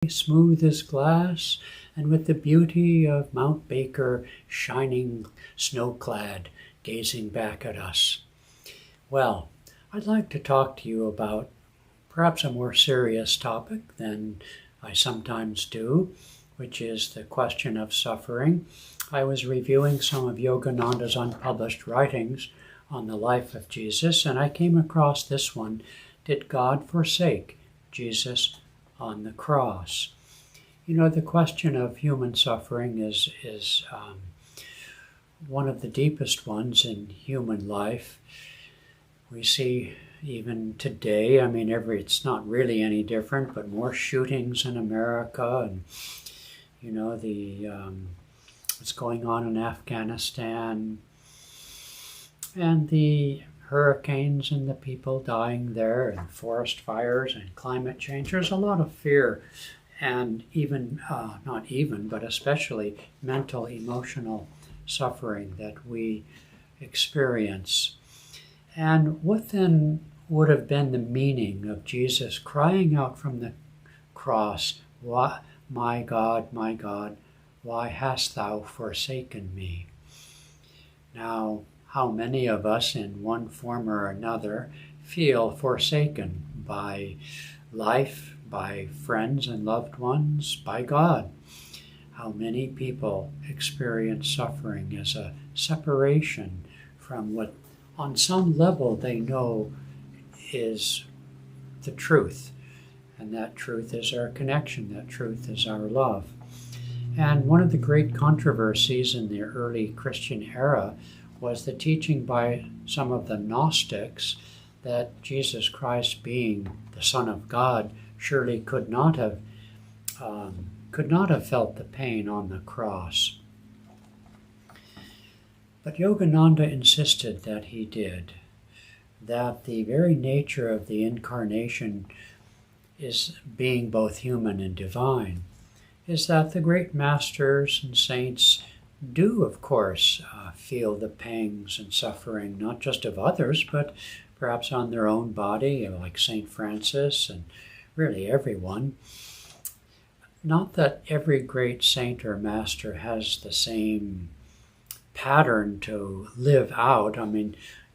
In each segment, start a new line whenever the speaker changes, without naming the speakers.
smooth as glass, and with the beauty of Mount Baker shining snow-clad, gazing back at us. Well, I'd like to talk to you about perhaps a more serious topic than I sometimes do, which is the question of suffering. I was reviewing some of Yogananda's unpublished writings on the life of Jesus, and I came across this one, Did God Forsake Jesus on the Cross? You know, the question of human suffering is one of the deepest ones in human life. We see even today, it's not really any different, but more shootings in America, and you know, what's going on in Afghanistan, and the hurricanes and the people dying there, and forest fires and climate change. There's a lot of fear, and but especially mental, emotional suffering that we experience. And what then would have been the meaning of Jesus crying out from the cross, my God, why hast thou forsaken me? Now, how many of us in one form or another feel forsaken by life, by friends and loved ones, by God? How many people experience suffering as a separation from what on some level they know is the truth, and that truth is our connection, that truth is our love. And one of the great controversies in the early Christian era was the teaching by some of the Gnostics that Jesus Christ, being the Son of God, surely could not have felt the pain on the cross. But Yogananda insisted that he did, that the very nature of the incarnation is being both human and divine, is that the great masters and saints do, of course, feel the pangs and suffering, not just of others, but perhaps on their own body, like St. Francis and really everyone. Not that every great saint or master has the same pattern to live out.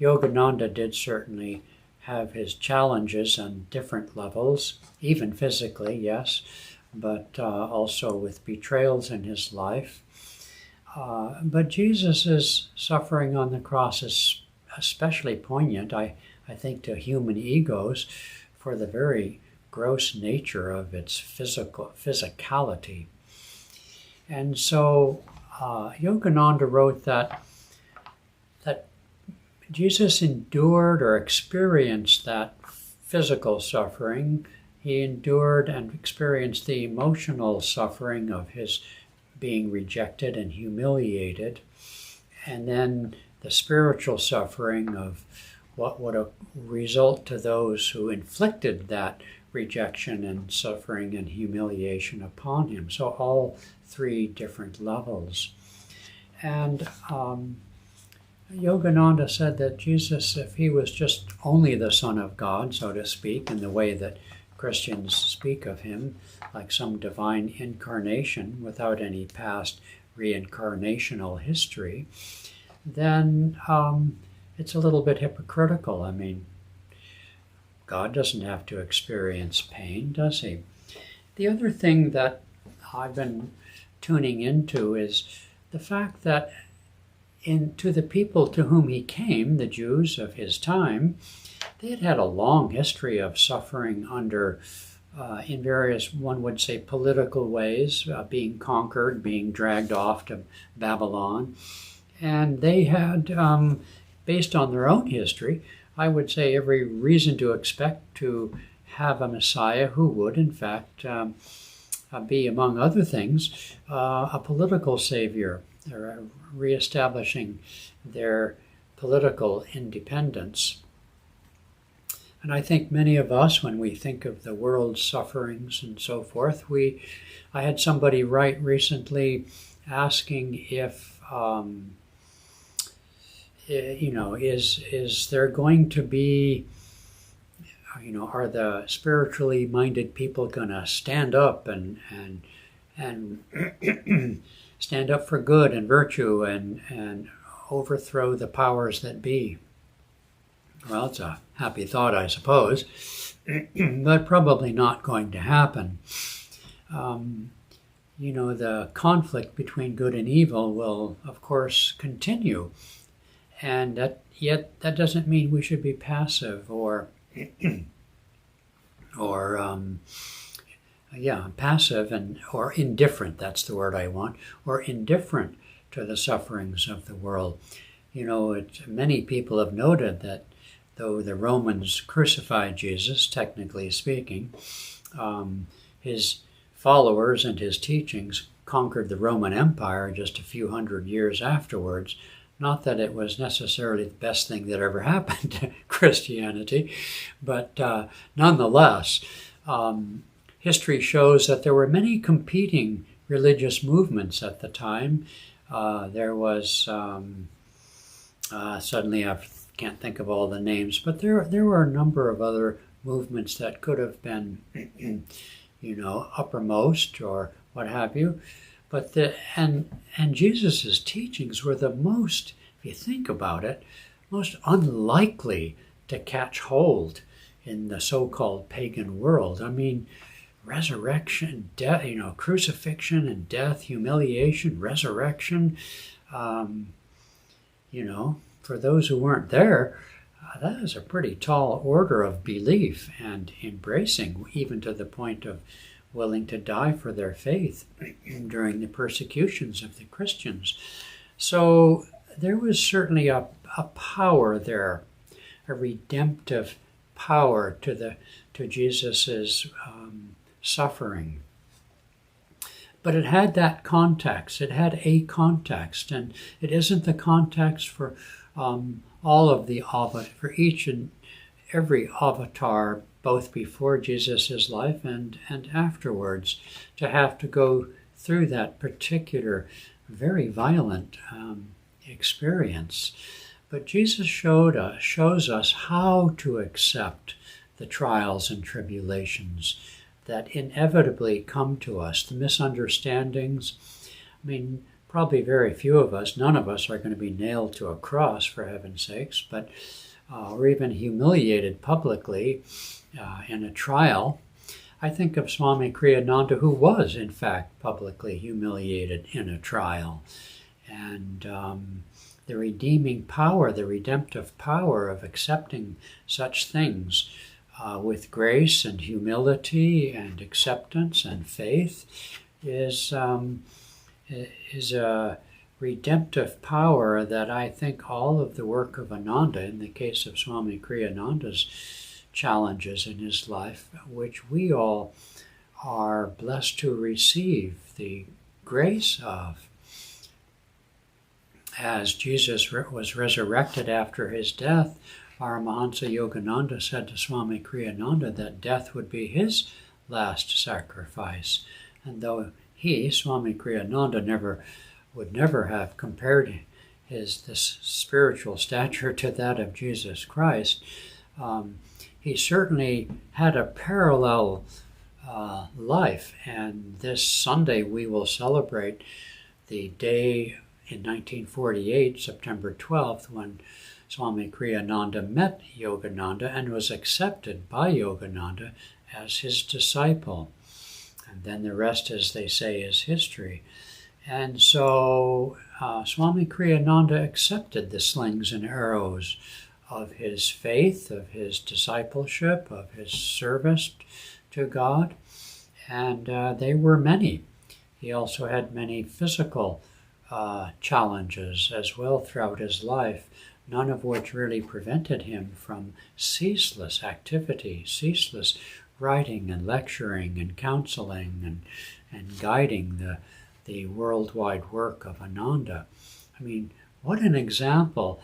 Yogananda did certainly have his challenges on different levels, even physically, yes, but also with betrayals in his life. But Jesus' suffering on the cross is especially poignant, I think, to human egos for the very gross nature of its physicality. And so Yogananda wrote that Jesus endured or experienced that physical suffering. He endured and experienced the emotional suffering of his being rejected and humiliated, and then the spiritual suffering of what would result to those who inflicted that rejection and suffering and humiliation upon him. So all three different levels. And Yogananda said that Jesus, if he was just only the Son of God, so to speak, in the way that Christians speak of him, like some divine incarnation without any past reincarnational history, then it's a little bit hypocritical. God doesn't have to experience pain, does he? The other thing that I've been tuning into is the fact that to the people to whom he came, the Jews of his time, they had had a long history of suffering under, in various, one would say, political ways, being conquered, being dragged off to Babylon. And they had, based on their own history, I would say every reason to expect to have a Messiah who would, in fact, be, among other things, a political savior, or reestablishing their political independence. And I think many of us, when we think of the world's sufferings and so forth, I had somebody write recently asking if, is there going to be are the spiritually minded people going to stand up and stand up for good and virtue and overthrow the powers that be? Well, it's a happy thought, I suppose, but probably not going to happen. The conflict between good and evil will, of course, continue. And yet that doesn't mean we should be passive or passive or indifferent. That's the word I want. Or indifferent to the sufferings of the world. Many people have noted that though the Romans crucified Jesus, technically speaking, his followers and his teachings conquered the Roman Empire just a few hundred years afterwards. Not that it was necessarily the best thing that ever happened to Christianity, but nonetheless, history shows that there were many competing religious movements at the time. There was, suddenly I can't think of all the names, but there were a number of other movements that could have been, uppermost or what have you. But and Jesus' teachings were the most, if you think about it, most unlikely to catch hold in the so-called pagan world. I mean, resurrection, death, crucifixion and death, humiliation, resurrection. For those who weren't there, that is a pretty tall order of belief and embracing, even to the point of willing to die for their faith during the persecutions of the Christians. So there was certainly a power there, a redemptive power to Jesus's suffering. But it had that context. It had a context, and it isn't the context for all of the for each and every avatar, both before Jesus' life and afterwards, to have to go through that particular very violent experience. But Jesus shows us how to accept the trials and tribulations that inevitably come to us, the misunderstandings. I mean, probably very few of us, none of us are going to be nailed to a cross, for heaven's sakes, but or even humiliated publicly in a trial. I think of Swami Kriyananda, who was, in fact, publicly humiliated in a trial. And the redeeming power, the redemptive power of accepting such things with grace and humility and acceptance and faith is a redemptive power that I think all of the work of Ananda, in the case of Swami Kriyananda's challenges in his life, which we all are blessed to receive the grace of. As Jesus was resurrected after his death, Paramhansa Yogananda said to Swami Kriyananda that death would be his last sacrifice. And though he, Swami Kriyananda, would never have compared this spiritual stature to that of Jesus Christ, he certainly had a parallel life. And this Sunday we will celebrate the day in 1948, September 12th, when Swami Kriyananda met Yogananda and was accepted by Yogananda as his disciple. And then the rest, as they say, is history. And so Swami Kriyananda accepted the slings and arrows of his faith, of his discipleship, of his service to God. And they were many. He also had many physical challenges as well throughout his life, none of which really prevented him from ceaseless activity, ceaseless writing and lecturing and counseling and guiding the worldwide work of Ananda. I mean, what an example.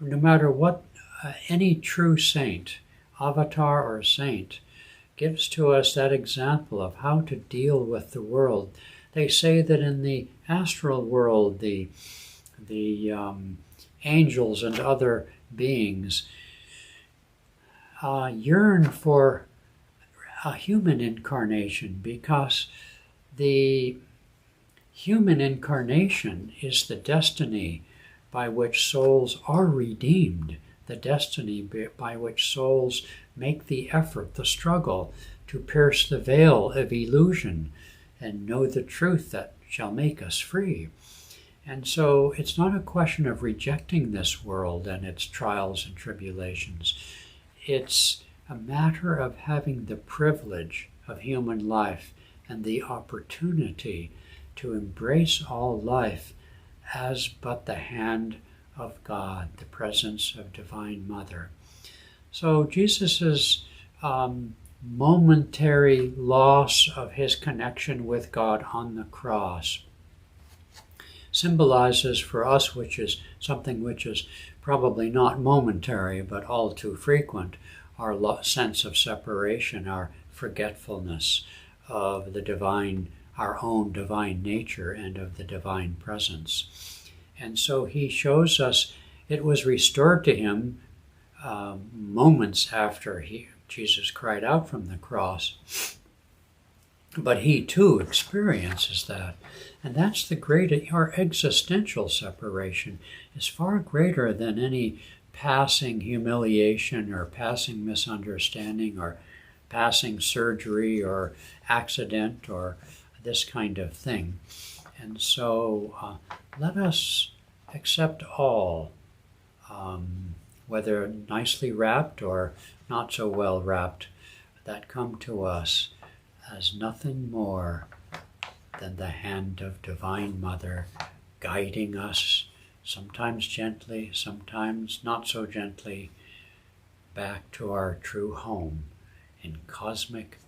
No matter what any true saint, avatar or saint, gives to us that example of how to deal with the world. They say that in the astral world, the angels and other beings yearn for a human incarnation, because the human incarnation is the destiny by which souls are redeemed, the destiny by which souls make the effort, the struggle to pierce the veil of illusion and know the truth that shall make us free. And so it's not a question of rejecting this world and its trials and tribulations. It's a matter of having the privilege of human life and the opportunity to embrace all life as but the hand of God, the presence of Divine Mother. So Jesus' momentary loss of his connection with God on the cross symbolizes for us, which is something which is probably not momentary but all too frequent, our sense of separation, our forgetfulness of the divine, our own divine nature and of the divine presence. And so he shows us it was restored to him moments after Jesus cried out from the cross. But he too experiences that. And that's the great, our existential separation is far greater than any passing humiliation or passing misunderstanding or passing surgery or accident or this kind of thing. And so let us accept all, whether nicely wrapped or not so well wrapped, that come to us as nothing more than the hand of Divine Mother guiding us, sometimes gently, sometimes not so gently, back to our true home in cosmic